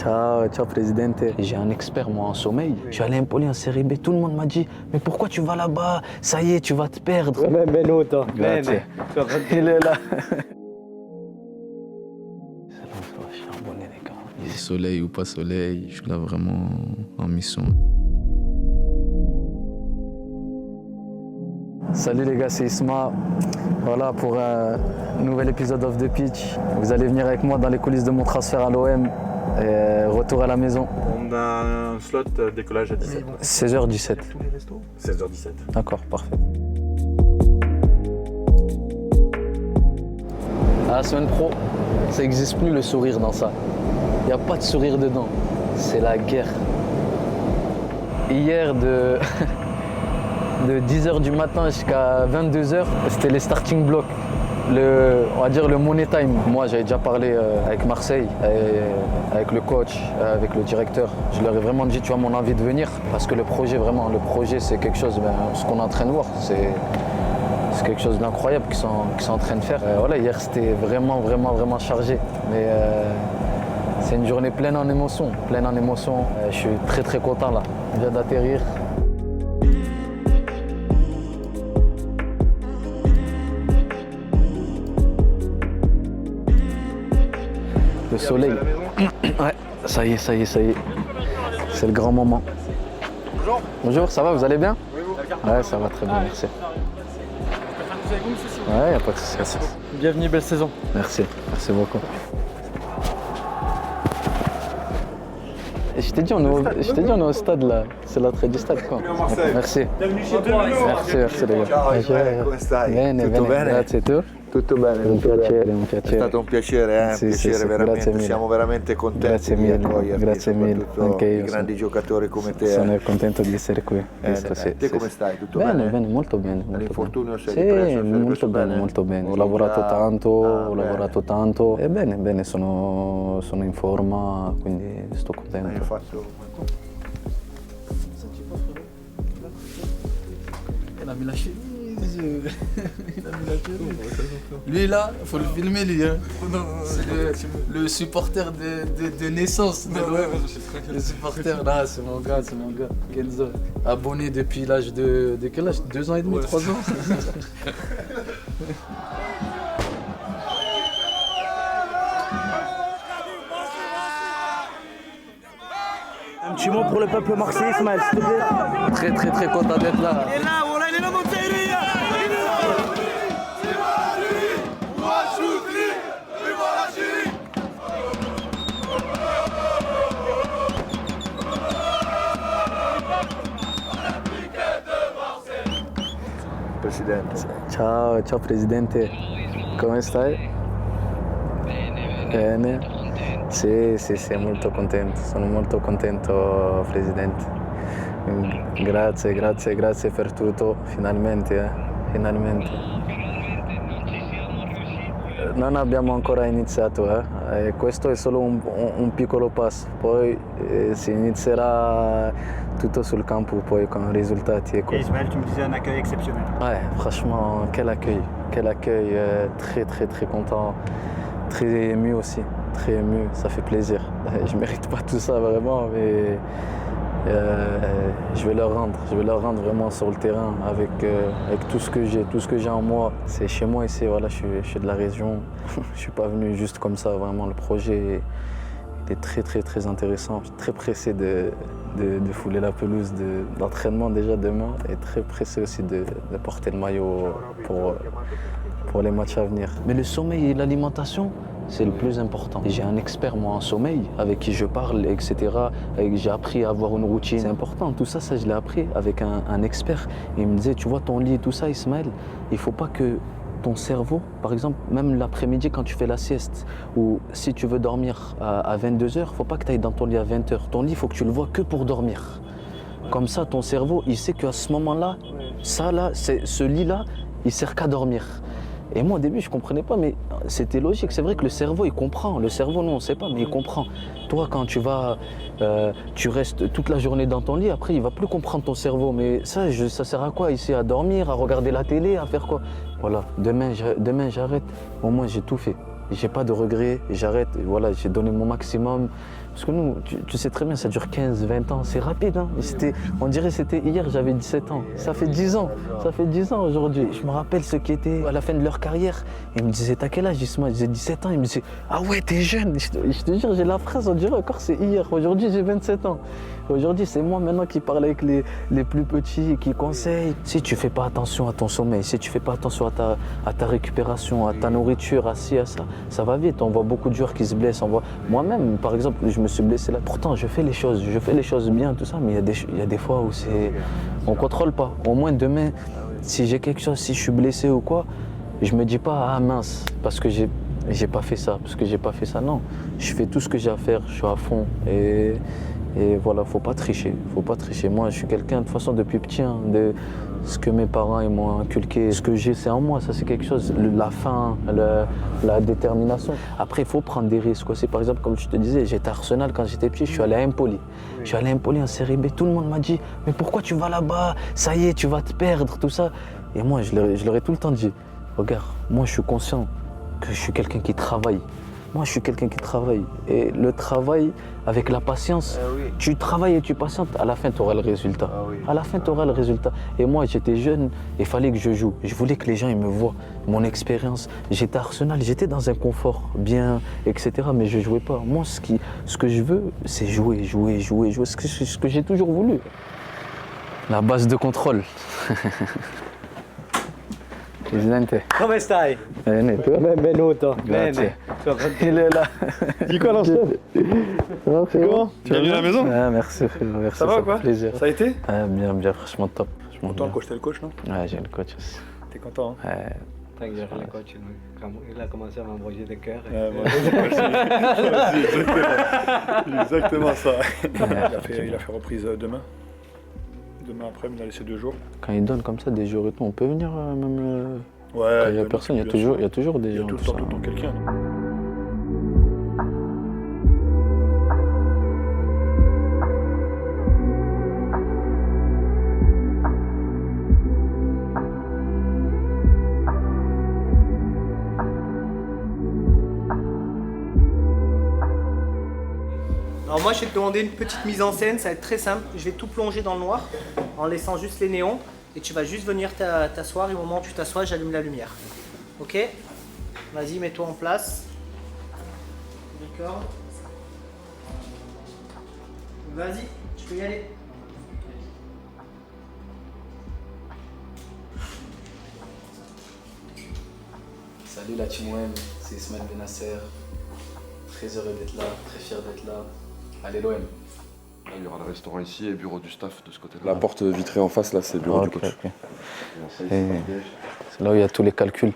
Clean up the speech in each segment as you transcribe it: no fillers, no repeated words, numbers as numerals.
Ciao, ciao Presidente. J'ai un expert moi en sommeil. Je suis allé à Empoli en Série B. Tout le monde m'a dit mais pourquoi tu vas là-bas? Ça y est, tu vas te perdre. Benvenuto. Grazie. Il est là. Je suis abonné les gars. Soleil ou pas soleil, je suis là vraiment en mission. Salut les gars, c'est Isma. Voilà pour un nouvel épisode of The Pitch. Vous allez venir avec moi dans les coulisses de mon transfert à l'OM et retour à la maison. On a un slot décollage à 17. 16h17. 16h17. D'accord, parfait. À la semaine pro, ça n'existe plus le sourire dans ça. Il n'y a pas de sourire dedans. C'est la guerre. Hier de 10h du matin jusqu'à 22h, c'était les starting blocks. On va dire le money time. Moi, j'avais déjà parlé avec Marseille, avec le coach, avec le directeur. Je leur ai vraiment dit, tu vois, mon envie de venir. Parce que le projet, c'est quelque chose, ce qu'on est en train de voir, c'est quelque chose d'incroyable qu'ils sont en train de faire. Voilà, hier, c'était vraiment chargé. Mais c'est une journée pleine en émotions. Je suis très content là. Je viens d'atterrir. Le soleil. Ouais, ça y est. C'est le grand moment. Bonjour. Bonjour, ça va, vous allez bien? Oui, vous? Ouais, ça va très bien, merci. Ouais, y a pas de souci. Bienvenue, belle saison. Merci beaucoup. Et je t'ai dit, on est au stade là. C'est l'entrée du stade quoi. Merci. Bienvenue chez toi. Merci les gars. Ciao Israele, come stai? Bene, Tutto bene? Grazie, tu? Tutto bene, Un tutto bene. piacere. È stato un piacere, Sì, un piacere sì, veramente. grazie mille. Siamo veramente contenti Grazie di mille, accoglierti, grazie mille. soprattutto Anche io i grandi giocatori come te. Sono contento di essere qui. Te come stai? Tutto bene? Bene, molto bene. Dall'infortunio sei Sì, ripreso? molto bene. Ho Sei lavorato già- tanto, bene. E bene, sono in forma, quindi sto Hai contento. fatto... Il a mis la chemise. Lui là, faut le filmer lui. Hein. C'est le supporter de naissance de l'OM. Le supporter là, c'est mon gars. Kenzo. Abonné depuis l'âge de quel âge? 2 ans et demi, 3 ans. Un petit mot pour le peuple marseillais, Ismaël, s'il te plaît. Très content d'être là. Presidente. Ciao Presidente. Come stai? Bene. Sì, molto contento. Sono molto contento, Presidente. Grazie per tutto. Finalmente. Non abbiamo ancora iniziato, questo è solo un piccolo passo, poi si inizierà tutto sul campo poi con i risultati. Et Ismaël, tu me disais un accueil exceptionnel. Ouais, franchement, quel accueil, très content, très ému aussi, ça fait plaisir. Je mérite pas tout ça vraiment, mais je vais leur rendre vraiment sur le terrain avec tout ce que j'ai en moi. C'est chez moi ici, voilà, je suis de la région, je suis pas venu juste comme ça, vraiment le projet est très intéressant. Je suis très pressé de fouler la pelouse d'entraînement déjà demain et très pressé aussi de porter le maillot pour les matchs à venir. Mais le sommeil et l'alimentation, c'est le plus important. J'ai un expert moi en sommeil avec qui je parle, etc. J'ai appris à avoir une routine. C'est important, tout ça je l'ai appris avec un expert. Et il me disait, tu vois ton lit et tout ça, Ismaël, il faut pas que ton cerveau, par exemple, même l'après-midi quand tu fais la sieste, ou si tu veux dormir à 22h, il ne faut pas que tu ailles dans ton lit à 20h. Ton lit, il faut que tu le vois que pour dormir. Comme ça, ton cerveau, il sait qu'à ce moment-là, ce lit-là, il sert qu'à dormir. Et moi, au début, je ne comprenais pas, mais c'était logique. C'est vrai que le cerveau, il comprend. Le cerveau, nous, on ne sait pas, mais il comprend. Toi, quand tu restes toute la journée dans ton lit, après, il ne va plus comprendre ton cerveau. Mais ça sert à quoi ici? À dormir, à regarder la télé, à faire quoi? Voilà, demain, j'arrête. Au moins, j'ai tout fait. J'ai pas de regrets, j'arrête. Voilà, j'ai donné mon maximum. Parce que nous, tu sais très bien, ça dure 15, 20 ans, c'est rapide. Hein. On dirait que c'était hier, j'avais 17 ans. Ça fait 10 ans, ça fait 10 ans aujourd'hui. Je me rappelle ceux qui étaient à la fin de leur carrière. Ils me disaient, t'as quel âge? Je disais 17 ans. Ils me disaient, ah ouais, t'es jeune. Je te jure, j'ai la phrase, on dirait encore c'est hier. Aujourd'hui, j'ai 27 ans. Aujourd'hui, c'est moi maintenant qui parle avec les plus petits, qui conseille. Si tu fais pas attention à ton sommeil, si tu fais pas attention à ta récupération, à ta nourriture, à ci, à ça va vite. On voit beaucoup de joueurs qui se blessent. Moi-même, par exemple, je me suis blessé là. Pourtant, je fais les choses bien, tout ça, mais il y a des fois où on contrôle pas. Au moins demain, si j'ai quelque chose, si je suis blessé ou quoi, je me dis pas, ah mince, parce que j'ai pas fait ça, non. Je fais tout ce que j'ai à faire, je suis à fond. Et voilà, faut pas tricher. Moi, je suis quelqu'un, de toute façon, depuis petit, hein, de ce que mes parents ils m'ont inculqué, ce que j'ai, c'est en moi, ça c'est quelque chose. La faim, la détermination. Après, il faut prendre des risques aussi. Par exemple, comme je te disais, j'étais à Arsenal quand j'étais petit, je suis allé à Empoli. Je suis allé à Empoli en Série B, tout le monde m'a dit, mais pourquoi tu vas là-bas? Ça y est, tu vas te perdre, tout ça. Et moi, je leur ai tout le temps dit, regarde, moi je suis conscient que je suis quelqu'un qui travaille. Moi, je suis quelqu'un qui travaille. Et le travail, avec la patience, tu travailles et tu patientes, à la fin, tu auras le résultat. À la fin, tu auras le résultat. Et moi, j'étais jeune, il fallait que je joue. Je voulais que les gens ils me voient, mon expérience. J'étais à Arsenal, j'étais dans un confort bien, etc. Mais je ne jouais pas. Moi, ce que je veux, c'est jouer. Ce que j'ai toujours voulu. La base de contrôle. Presidente. Come stai? Bene, tu? Benvenuto. Grazie. Bene. Il est là. Dis quoi l'ancienne? Comment? Bienvenue à la maison. Ah, merci, frérot, merci. Ça va ou quoi? Plaisir. Ça a été? Bien, franchement top. Content quand j'étais le coach, non? Ouais, j'ai le coach aussi. T'es content, hein? Ouais. Tant que j'ai le coach, il a commencé à m'embroger des cœurs. Exactement ça. Il a fait reprise demain. Demain après, il a laissé 2 jours. Quand il donne comme ça des jours et tout, on peut venir même. Ouais. Quand il n'y a personne, il y a toujours des gens. Il y a tout le temps quelqu'un. Alors moi je vais te demander une petite mise en scène, ça va être très simple. Je vais tout plonger dans le noir en laissant juste les néons et tu vas juste venir t'asseoir et au moment où tu t'assois, j'allume la lumière. Ok? Vas-y, mets-toi en place. D'accord. Vas-y, tu peux y aller. Salut la team OM, c'est Ismaël Benasser. Très heureux d'être là, très fier d'être là. Allez l'OM. Il y aura le restaurant ici et bureau du staff de ce côté-là. La porte vitrée en face, là, c'est le bureau du coach. Okay. C'est là où il y a tous les calculs.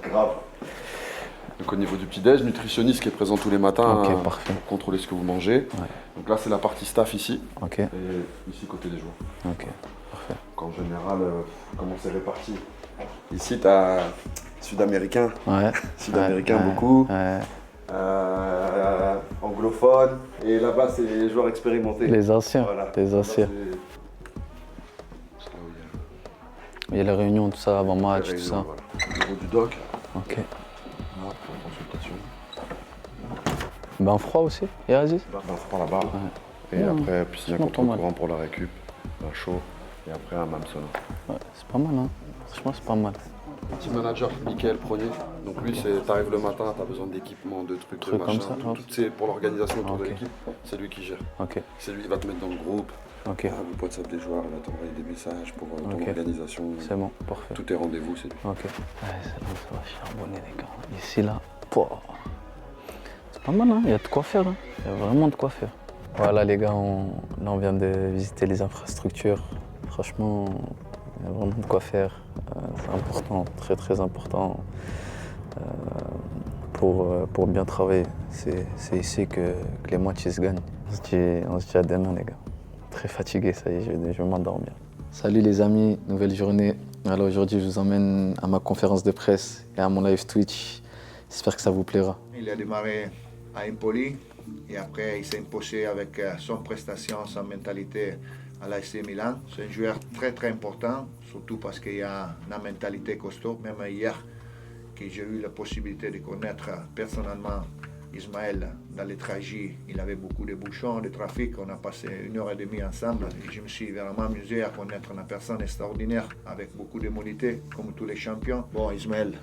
Grave. Donc au niveau du petit-déj, nutritionniste qui est présent tous les matins pour contrôler ce que vous mangez. Ouais. Donc là, c'est la partie staff ici. Ok. Et ici, côté des joueurs. Ok, parfait. Donc en général, comment c'est réparti? Ici, tu as sud-américain. Ouais. Sud-américain beaucoup. Ouais. Anglophone. Et là-bas, c'est les joueurs expérimentés. Les anciens. Voilà. Les anciens. Il y a les réunions, tout ça, avant match, tout ça. Voilà. Au niveau du doc. Ok. Là, pour la consultation. Bain froid aussi, et Aziz? Bain froid là-bas. Ouais. Et après, piscine contre mal. courant pour la récup. Bain chaud. Et après, un hammam sauna. Ouais, c'est pas mal, hein. Franchement, c'est pas mal. Petit manager, Mickaël Pronier. Donc lui, t'arrives le matin, t'as besoin d'équipement, de trucs, de comme machin. ça, Tout c'est pour l'organisation autour de l'équipe. C'est lui qui gère. Ok. C'est lui qui va te mettre dans le groupe. Ok. Le WhatsApp des joueurs, il va t'envoyer des messages pour ton organisation. C'est bon, parfait. Tous tes rendez-vous, c'est lui. Ok. Ouais, c'est là où ça va charbonner, les gars. Ici, là, c'est pas mal, hein. Il y a de quoi faire. Hein. Il y a vraiment de quoi faire. Voilà, les gars, là, on vient de visiter les infrastructures. Franchement, il y a vraiment de quoi faire. C'est important, très très important pour bien travailler. C'est ici que les matchs se gagnent. On se dit à demain, les gars. Très fatigué, ça y est, je vais m'endormir. Salut les amis, nouvelle journée. Alors aujourd'hui, je vous emmène à ma conférence de presse et à mon live Twitch. J'espère que ça vous plaira. Il a démarré à Empoli et après il s'est imposé avec son prestation, sa mentalité à l'AC Milan. C'est un joueur très très important, surtout parce qu'il a une mentalité costaud. Même hier, que j'ai eu la possibilité de connaître personnellement Ismaël, dans les trajets, il avait beaucoup de bouchons, de trafic. On a passé 1h30 ensemble et je me suis vraiment amusé à connaître une personne extraordinaire avec beaucoup d'immunité, comme tous les champions. Bon, Ismaël,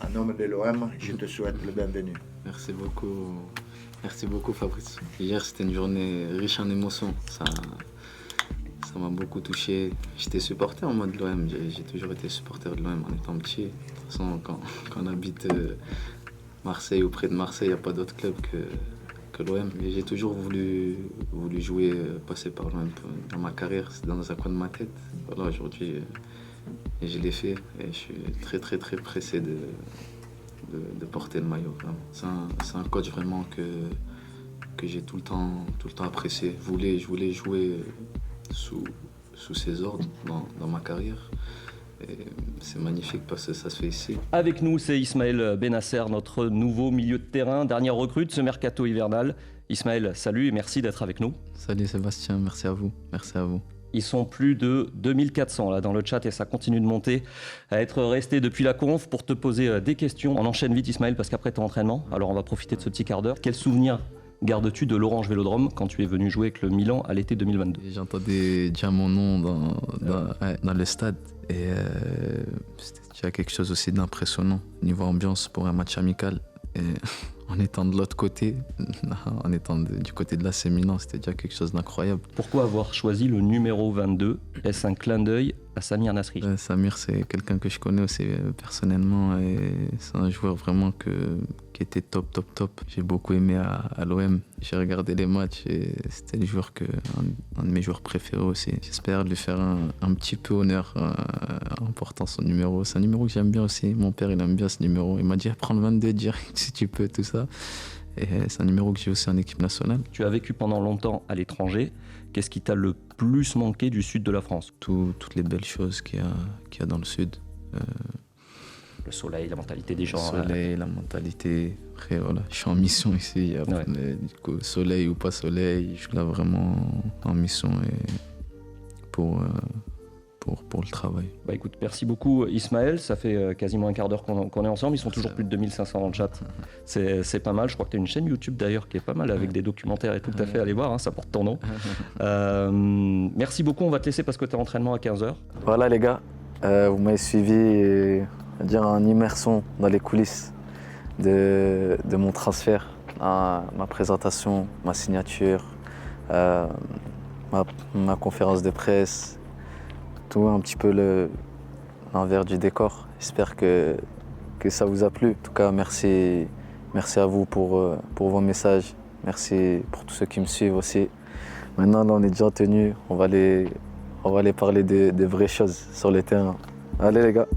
en nom de l'OM, je te souhaite le bienvenu. Merci beaucoup. Merci beaucoup, Fabrice. Hier, c'était une journée riche en émotions. Ça m'a beaucoup touché. J'étais supporter en mode de l'OM. J'ai toujours été supporter de l'OM en étant petit. De toute façon, quand on habite Marseille ou près de Marseille, il n'y a pas d'autre club que l'OM. J'ai toujours voulu jouer, passer par l'OM dans ma carrière. C'est dans un coin de ma tête. Voilà, aujourd'hui, je l'ai fait et je suis très, très, très pressé de porter le maillot. C'est un coach vraiment que j'ai tout le temps apprécié. Je voulais jouer sous ses ordres dans ma carrière. Et c'est magnifique parce que ça se fait ici. Avec nous, c'est Ismaël Benasser, notre nouveau milieu de terrain, dernière recrue de ce mercato hivernal. Ismaël, salut et merci d'être avec nous. Salut Sébastien, merci à vous. Merci à vous. Ils sont plus de 2400 là dans le chat et ça continue de monter, à être restés depuis la conf pour te poser des questions. On enchaîne vite Ismaël parce qu'après ton entraînement, alors on va profiter de ce petit quart d'heure. Quel souvenir gardes-tu de l'Orange Vélodrome quand tu es venu jouer avec le Milan à l'été 2022? J'entendais déjà mon nom dans le stade et c'était déjà quelque chose aussi d'impressionnant. Niveau ambiance pour un match amical. Et en étant de l'autre côté, en étant du côté de l'AC Milan, c'était déjà quelque chose d'incroyable. Pourquoi avoir choisi le numéro 22? Est-ce un clin d'œil à Samir Nasri? Samir, c'est quelqu'un que je connais aussi personnellement et c'est un joueur vraiment qui était top. J'ai beaucoup aimé à l'OM. J'ai regardé les matchs et c'était un de mes joueurs préférés aussi. J'espère lui faire un petit peu honneur en portant son numéro. C'est un numéro que j'aime bien aussi. Mon père, il aime bien ce numéro. Il m'a dit prends le 22 direct si tu peux, tout ça. Et c'est un numéro que j'ai aussi en équipe nationale. Tu as vécu pendant longtemps à l'étranger. Qu'est-ce qui t'a le plus manqué du sud de la France? Toutes les belles choses qu'il y a dans le sud. Le soleil, la mentalité des gens. Le soleil, la mentalité. Après, voilà, je suis en mission ici. Après, du coup, soleil ou pas soleil, je suis là vraiment en mission et pour le travail. Bah écoute, merci beaucoup Ismaël, ça fait quasiment un quart d'heure qu'on est ensemble, ils sont toujours plus de 2500 dans le chat, c'est pas mal, je crois que tu as une chaîne YouTube d'ailleurs qui est pas mal avec des documentaires et tout, à fait, allez voir, hein, ça porte ton nom. Merci beaucoup, on va te laisser parce que tu es en entraînement à 15h. Voilà les gars, vous m'avez suivi et en immersion dans les coulisses de mon transfert, ma présentation, ma signature, ma conférence de presse, tout un petit peu l'envers du décor. J'espère que ça vous a plu. En tout cas, merci à vous pour vos messages. Merci pour tous ceux qui me suivent aussi. Maintenant, là, on est déjà en tenue. On va aller parler des vraies choses sur le terrain. Allez les gars.